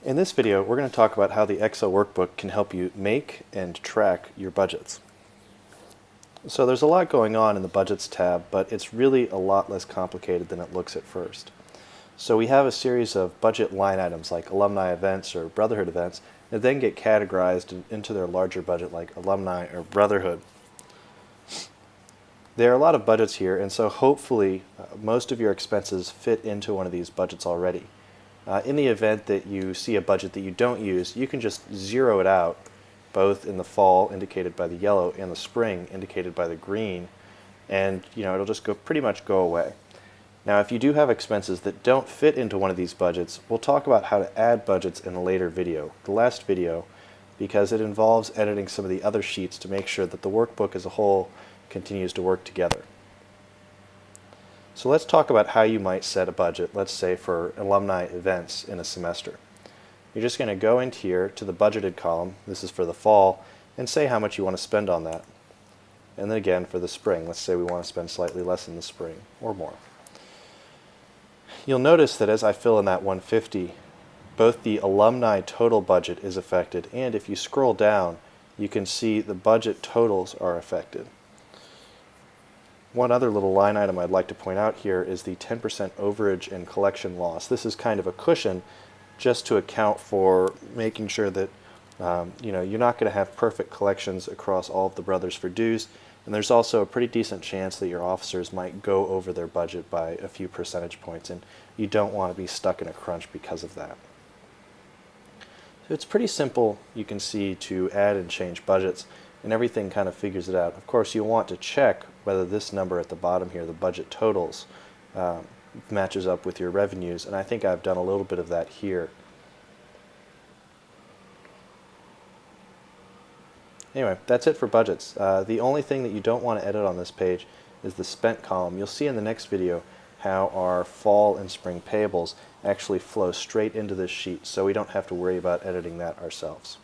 In this video, we're going to talk about how the Excel workbook can help you make and track your budgets. So there's a lot going on in the Budgets tab, but it's really a lot less complicated than it looks at first. So we have a series of budget line items like alumni events or brotherhood events that then get categorized into their larger budget like alumni or brotherhood. There are a lot of budgets here, and so hopefully most of your expenses fit into one of these budgets already. In the event that you see a budget that you don't use, you can just zero it out, both in the fall indicated by the yellow and the spring indicated by the green, and it'll just pretty much go away. Now if you do have expenses that don't fit into one of these budgets, we'll talk about how to add budgets in a later video, the last video, because it involves editing some of the other sheets to make sure that the workbook as a whole continues to work together. So let's talk about how you might set a budget, let's say for alumni events in a semester. You're just going to go into here to the budgeted column, this is for the fall, and say how much you want to spend on that. And then again for the spring, let's say we want to spend slightly less in the spring or more. You'll notice that as I fill in that 150, both the alumni total budget is affected, and if you scroll down, you can see the budget totals are affected. One other little line item I'd like to point out here is the 10% overage and collection loss. This is kind of a cushion just to account for making sure that you're not going to have perfect collections across all of the brothers for dues, and there's also a pretty decent chance that your officers might go over their budget by a few percentage points, and you don't want to be stuck in a crunch because of that. So it's pretty simple, you can see, to add and change budgets, and everything kind of figures it out. Of course, you'll want to check whether this number at the bottom here, the budget totals, matches up with your revenues, and I think I've done a little bit of that here. Anyway, that's it for budgets. The only thing that you don't want to edit on this page is the spent column. You'll see in the next video how our fall and spring payables actually flow straight into this sheet, so we don't have to worry about editing that ourselves.